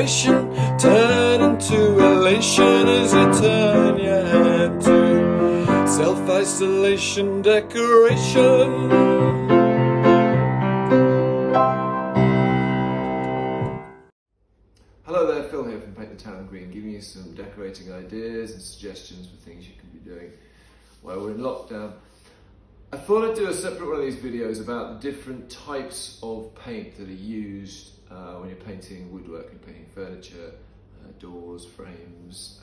frustration turn into elation as you turn your head to self-isolation decoration. Hello there, Phil here from Paint the Town Green, giving you some decorating ideas and suggestions for things you can be doing while we're in lockdown. I thought I'd do a separate one of these videos about the different types of paint that are used when you're painting woodwork and painting furniture, doors, frames,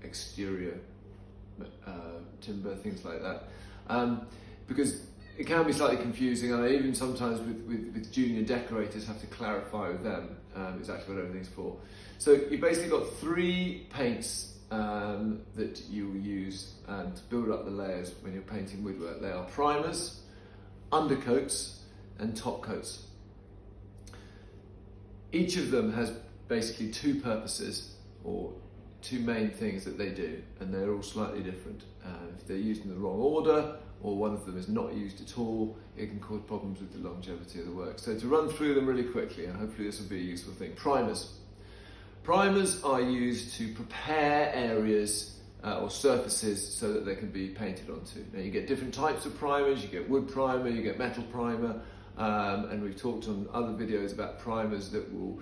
exterior timber, things like that. Because it can be slightly confusing, and I even sometimes with junior decorators have to clarify with them exactly what everything's for. So you've basically got three paints that you will use to build up the layers when you're painting woodwork. They are primers, undercoats and top coats. Each of them has basically two purposes, or two main things that they do, and they're all slightly different. If they're used in the wrong order, or one of them is not used at all, it can cause problems with the longevity of the work. So to run through them really quickly, and hopefully this will be a useful thing. Primers. Primers are used to prepare areas or surfaces so that they can be painted onto. Now you get different types of primers, you get wood primer, you get metal primer, and we've talked on other videos about primers that will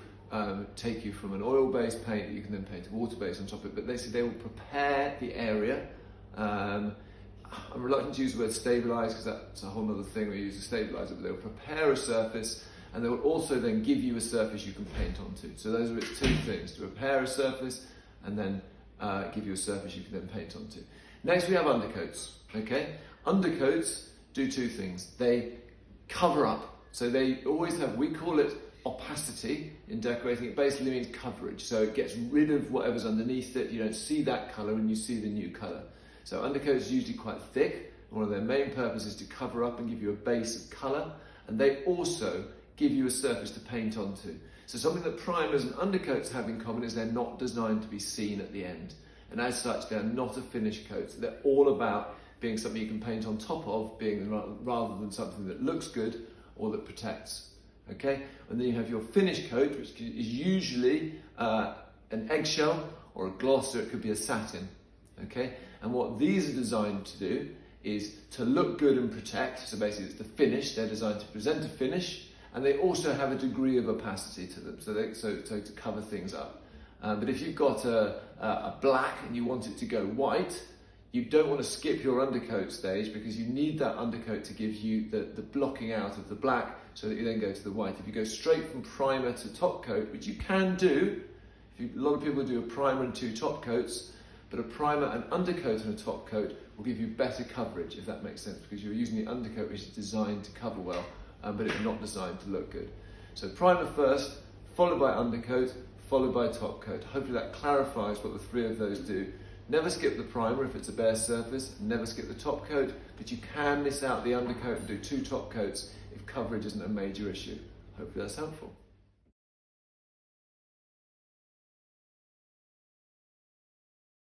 take you from an oil-based paint that you can then paint a water-based on top of it, but they will prepare the area. I'm reluctant to use the word stabilise because that's a whole other thing we use to stabilise it, but they'll prepare a surface and they will also then give you a surface you can paint onto. So those are its two things, to prepare a surface and then give you a surface you can then paint onto. Next we have undercoats, okay? Undercoats do two things. They cover up, so they always have, we call it opacity in decorating. It basically means coverage, so it gets rid of whatever's underneath it. You don't see that colour and you see the new colour. So undercoats are usually quite thick. One of their main purposes is to cover up and give you a base of colour, and they also give you a surface to paint onto. So something that primers and undercoats have in common is they're not designed to be seen at the end, and as such they're not a finish coat. So they're all about being something you can paint on top of, rather than something that looks good or that protects. Okay, and then you have your finish coat, which is usually an eggshell or a gloss, or it could be a satin. Okay, and what these are designed to do is to look good and protect. So basically it's the finish. They're designed to present a finish, and they also have a degree of opacity to them, so to cover things up. But if you've got a black and you want it to go white, you don't want to skip your undercoat stage, because you need that undercoat to give you the blocking out of the black so that you then go to the white. If you go straight from primer to top coat, which you can do, a lot of people do a primer and two top coats, but a primer, an undercoat and a top coat will give you better coverage, if that makes sense, because you're using the undercoat which is designed to cover well, but it's not designed to look good. So primer first, followed by undercoat, followed by top coat. Hopefully that clarifies what the three of those do. Never skip the primer if it's a bare surface, never skip the top coat, but you can miss out the undercoat and do two top coats if coverage isn't a major issue. Hopefully that's helpful.